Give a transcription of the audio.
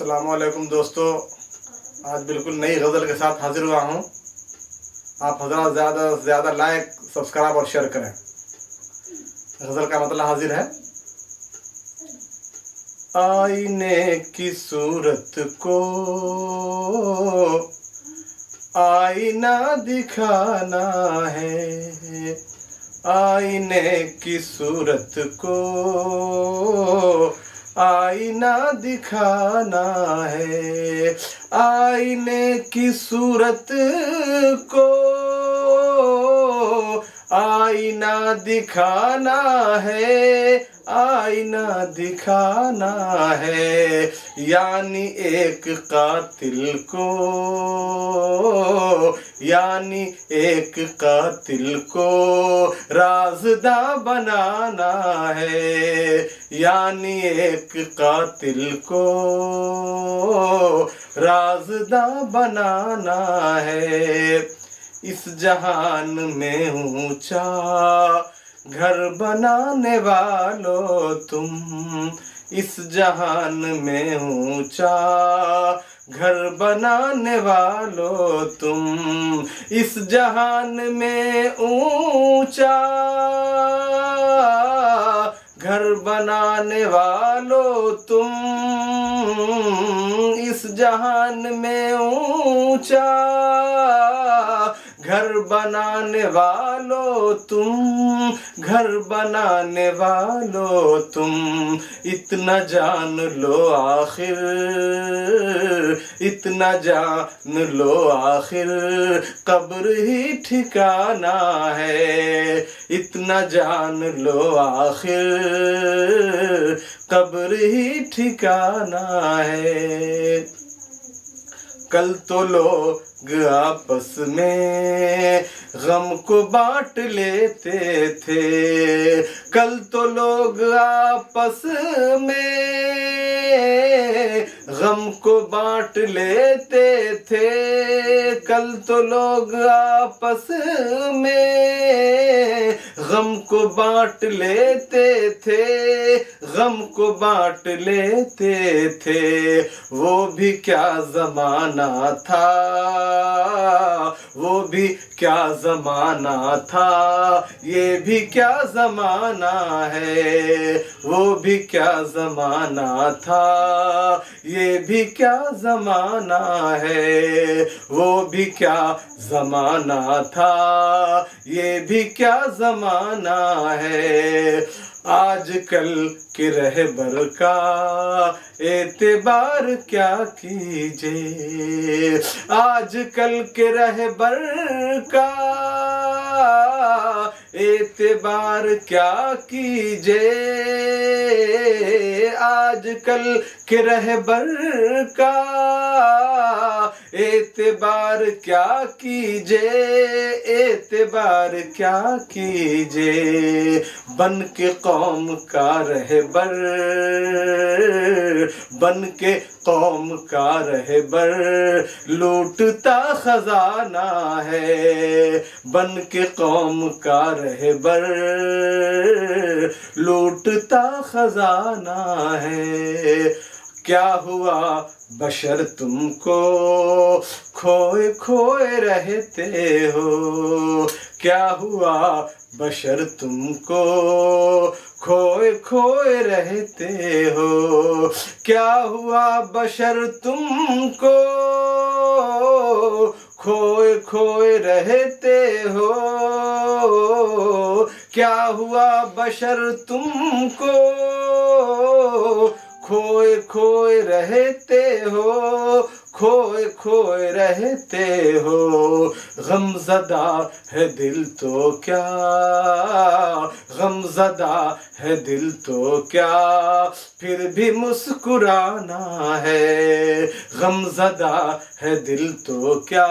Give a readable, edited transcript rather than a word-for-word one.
السلام علیکم دوستو، آج بالکل نئی غزل کے ساتھ حاضر ہوا ہوں۔ آپ حضرات زیادہ سے زیادہ لائک، سبسکرائب اور شیئر کریں۔ غزل کا مطلب حاضر ہے۔ آئینے کی صورت کو آئینہ دکھانا ہے، آئینے کی صورت کو آئینہ دکھانا ہے، آئینے کی صورت کو آئینہ دکھانا ہے، آئینہ دکھانا ہے، یعنی ایک قاتل کو رازداں بنانا ہے، یعنی ایک قاتل کو رازداں بنانا ہے۔ اس جہان میں اونچا گھر بنانے والو تم، اس جہان میں اونچا گھر بنانے والو تم، اس جہان میں اونچا گھر بنانے والو تم، اس جہان میں اونچا گھر بنانے والو تم، گھر بنانے والو تم، اتنا جان لو آخر، اتنا جان لو آخر قبر ہی ٹھکانا ہے، اتنا جان لو آخر قبر ہی ٹھکانا ہے۔ کل تو لوگ آپس میں غم کو بانٹ لیتے تھے، کل تو لوگ آپس میں غم کو بانٹ لیتے تھے، کل تو لوگ آپس میں غم کو بانٹ لیتے تھے، غم کو بانٹ لیتے تھے، وہ بھی کیا زمانہ تھا، وہ بھی کیا زمانہ تھا، یہ بھی کیا زمانہ ہے، وہ بھی کیا زمانہ تھا، یہ بھی کیا زمانہ ہے، وہ بھی کیا زمانہ تھا، یہ بھی کیا زمانہ ہے۔ آج کل کے رہبر کا اعتبار کیا کیجے، آج کل کے رہبر کا اعتبار کیا کیجے، آج کل کے رہبر کا اعتبار کیا کیجے، اعتبار کیا کیجے، بن کے قوم کا رہبر، بن کے قوم کا رہبر لوٹتا خزانہ ہے، بن کے قوم کا رہبر لوٹتا خزانہ ہے۔ کیا ہوا بشر تم کو کھوئے کھوئے رہتے ہو، کیا ہوا بشر تم کو کھوئے کھوئے رہتے ہو، کیا ہوا بشر تم کو کھوئے کھوئے رہتے ہو، کیا ہوا بشر تم کو کھوئے کھوئے رہتے ہو، کھوئے کھوئے رہتے ہو، غم زدہ ہے دل تو کیا، غم زدہ ہے دل تو کیا پھر بھی مسکرانا ہے، غم زدہ ہے دل تو کیا